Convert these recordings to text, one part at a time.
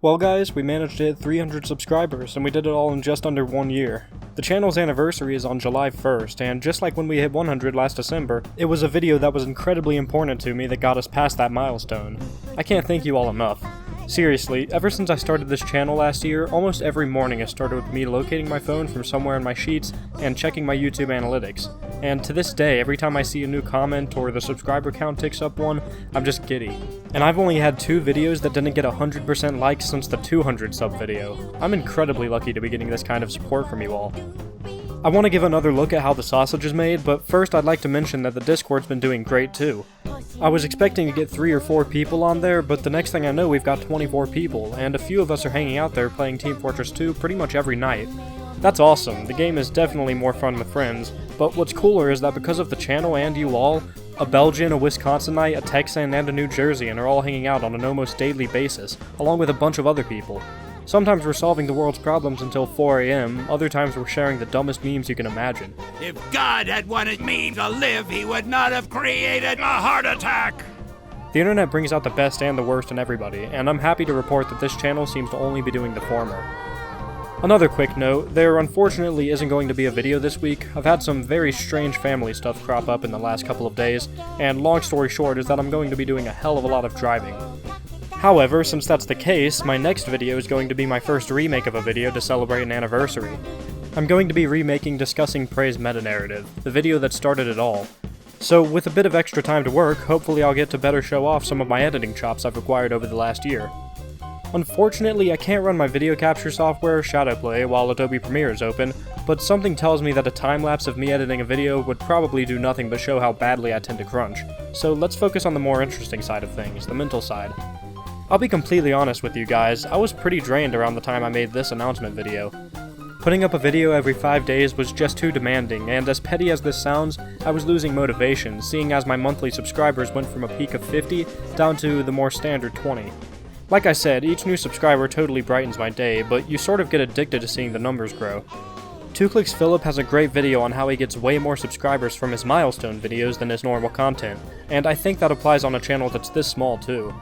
Well guys, we managed to hit 300 subscribers, and we did it all in just under 1 year. The channel's anniversary is on July 1st, and just like when we hit 100 last December, it was a video that was incredibly important to me that got us past that milestone. I can't thank you all enough. Seriously, ever since I started this channel last year, almost every morning has started with me locating my phone from somewhere in my sheets and checking my YouTube analytics. And to this day, every time I see a new comment or the subscriber count ticks up one, I'm just giddy. And I've only had 2 videos that didn't get 100% likes since the 200 sub video. I'm incredibly lucky to be getting this kind of support from you all. I want to give another look at how the sausage is made, but first I'd like to mention that the Discord's been doing great too. I was expecting to get 3 or 4 people on there, but the next thing I know we've got 24 people, and a few of us are hanging out there playing Team Fortress 2 pretty much every night. That's awesome, the game is definitely more fun with friends, but what's cooler is that because of the channel and you all, a Belgian, a Wisconsinite, a Texan, and a New Jerseyan are all hanging out on an almost daily basis, along with a bunch of other people. Sometimes we're solving the world's problems until 4 AM, other times we're sharing the dumbest memes you can imagine. If God had wanted me to live, he would not have created a heart attack! The internet brings out the best and the worst in everybody, and I'm happy to report that this channel seems to only be doing the former. Another quick note, there unfortunately isn't going to be a video this week. I've had some very strange family stuff crop up in the last couple of days, and long story short is that I'm going to be doing a hell of a lot of driving. However, since that's the case, my next video is going to be my first remake of a video to celebrate an anniversary. I'm going to be remaking Discussing Prey's meta-narrative, the video that started it all. So with a bit of extra time to work, hopefully I'll get to better show off some of my editing chops I've acquired over the last year. Unfortunately, I can't run my video capture software, Shadowplay, while Adobe Premiere is open, but something tells me that a time-lapse of me editing a video would probably do nothing but show how badly I tend to crunch. So let's focus on the more interesting side of things, the mental side. I'll be completely honest with you guys, I was pretty drained around the time I made this announcement video. Putting up a video every 5 days was just too demanding, and as petty as this sounds, I was losing motivation, seeing as my monthly subscribers went from a peak of 50 down to the more standard 20. Like I said, each new subscriber totally brightens my day, but you sort of get addicted to seeing the numbers grow. 2Clicks Philip has a great video on how he gets way more subscribers from his milestone videos than his normal content, and I think that applies on a channel that's this small too.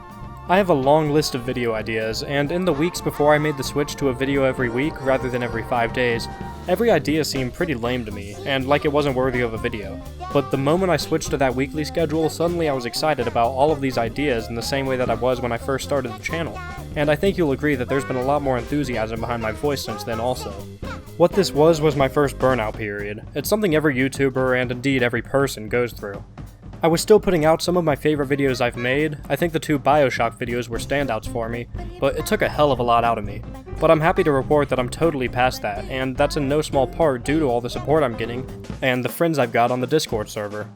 I have a long list of video ideas, and in the weeks before I made the switch to a video every week rather than every 5 days, every idea seemed pretty lame to me, and like it wasn't worthy of a video. But the moment I switched to that weekly schedule, suddenly I was excited about all of these ideas in the same way that I was when I first started the channel, and I think you'll agree that there's been a lot more enthusiasm behind my voice since then also. What this was my first burnout period. It's something every YouTuber, and indeed every person, goes through. I was still putting out some of my favorite videos I've made. I think the 2 Bioshock videos were standouts for me, but it took a hell of a lot out of me. But I'm happy to report that I'm totally past that, and that's in no small part due to all the support I'm getting, and the friends I've got on the Discord server.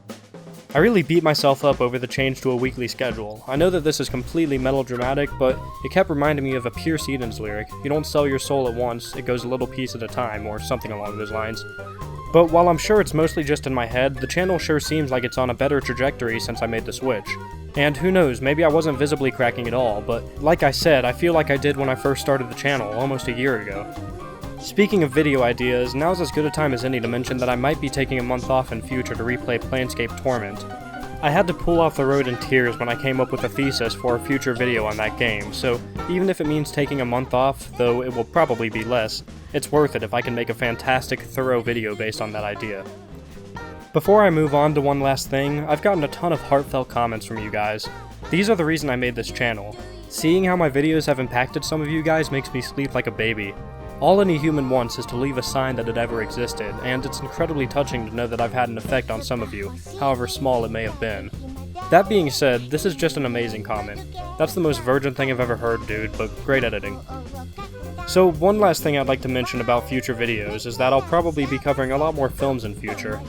I really beat myself up over the change to a weekly schedule. I know that this is completely melodramatic, but it kept reminding me of a Pierce Edens lyric, "You don't sell your soul at once, it goes a little piece at a time," or something along those lines. But while I'm sure it's mostly just in my head, the channel sure seems like it's on a better trajectory since I made the switch. And who knows, maybe I wasn't visibly cracking it all, but like I said, I feel like I did when I first started the channel, almost a year ago. Speaking of video ideas, now's as good a time as any to mention that I might be taking a month off in future to replay Planescape Torment. I had to pull off the road in tears when I came up with a thesis for a future video on that game, so even if it means taking a month off, though it will probably be less, it's worth it if I can make a fantastic, thorough video based on that idea. Before I move on to one last thing, I've gotten a ton of heartfelt comments from you guys. These are the reason I made this channel. Seeing how my videos have impacted some of you guys makes me sleep like a baby. All any human wants is to leave a sign that it ever existed, and it's incredibly touching to know that I've had an effect on some of you, however small it may have been. That being said, this is just an amazing comment. That's the most virgin thing I've ever heard, dude, but great editing. So one last thing I'd like to mention about future videos is that I'll probably be covering a lot more films in future.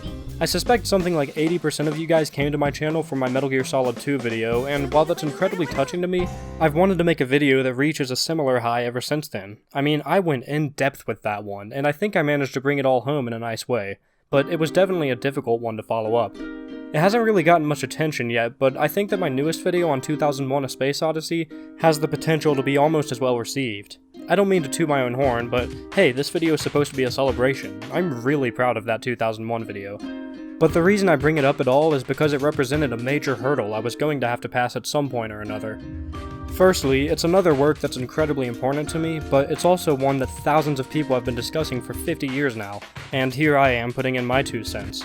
I suspect something like 80% of you guys came to my channel from my Metal Gear Solid 2 video, and while that's incredibly touching to me, I've wanted to make a video that reaches a similar high ever since then. I mean, I went in depth with that one, and I think I managed to bring it all home in a nice way, but it was definitely a difficult one to follow up. It hasn't really gotten much attention yet, but I think that my newest video on 2001: A Space Odyssey has the potential to be almost as well received. I don't mean to toot my own horn, but hey, this video is supposed to be a celebration. I'm really proud of that 2001 video. But the reason I bring it up at all is because it represented a major hurdle I was going to have to pass at some point or another. Firstly, it's another work that's incredibly important to me, but it's also one that thousands of people have been discussing for 50 years now, and here I am putting in my 2 cents.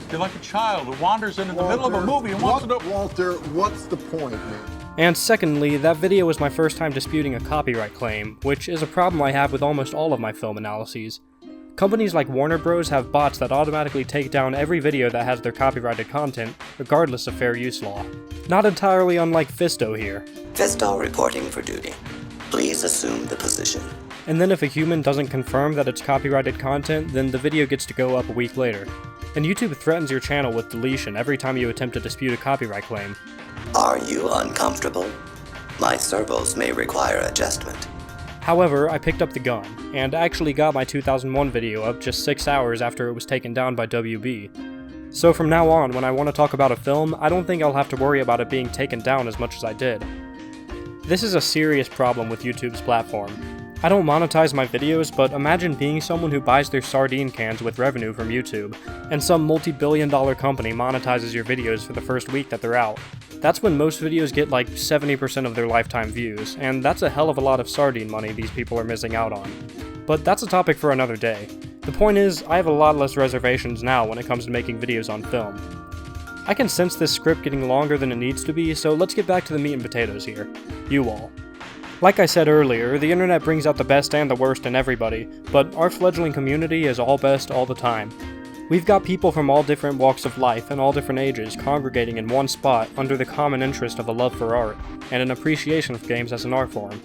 You're like a child who wanders in the middle of a movie and wants to know... Walter, what's the point, man? And secondly, that video was my first time disputing a copyright claim, which is a problem I have with almost all of my film analyses. Companies like Warner Bros. Have bots that automatically take down every video that has their copyrighted content, regardless of fair use law. Not entirely unlike Fisto here. Fisto reporting for duty. Please assume the position. And then if a human doesn't confirm that it's copyrighted content, then the video gets to go up a week later. And YouTube threatens your channel with deletion every time you attempt to dispute a copyright claim. Are you uncomfortable? My servos may require adjustment. However, I picked up the gun, and actually got my 2001 video up just 6 hours after it was taken down by WB. So from now on, when I want to talk about a film, I don't think I'll have to worry about it being taken down as much as I did. This is a serious problem with YouTube's platform. I don't monetize my videos, but imagine being someone who buys their sardine cans with revenue from YouTube, and some multi-billion-dollar company monetizes your videos for the first week that they're out. That's when most videos get like 70% of their lifetime views, and that's a hell of a lot of sardine money these people are missing out on. But that's a topic for another day. The point is, I have a lot less reservations now when it comes to making videos on film. I can sense this script getting longer than it needs to be, so let's get back to the meat and potatoes here. You all. Like I said earlier, the internet brings out the best and the worst in everybody, but our fledgling community is all best all the time. We've got people from all different walks of life and all different ages congregating in one spot under the common interest of a love for art, and an appreciation of games as an art form.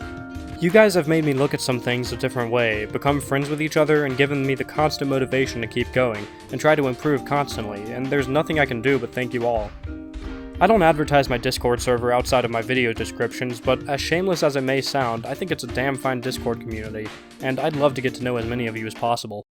You guys have made me look at some things a different way, become friends with each other, and given me the constant motivation to keep going, and try to improve constantly, and there's nothing I can do but thank you all. I don't advertise my Discord server outside of my video descriptions, but as shameless as it may sound, I think it's a damn fine Discord community, and I'd love to get to know as many of you as possible.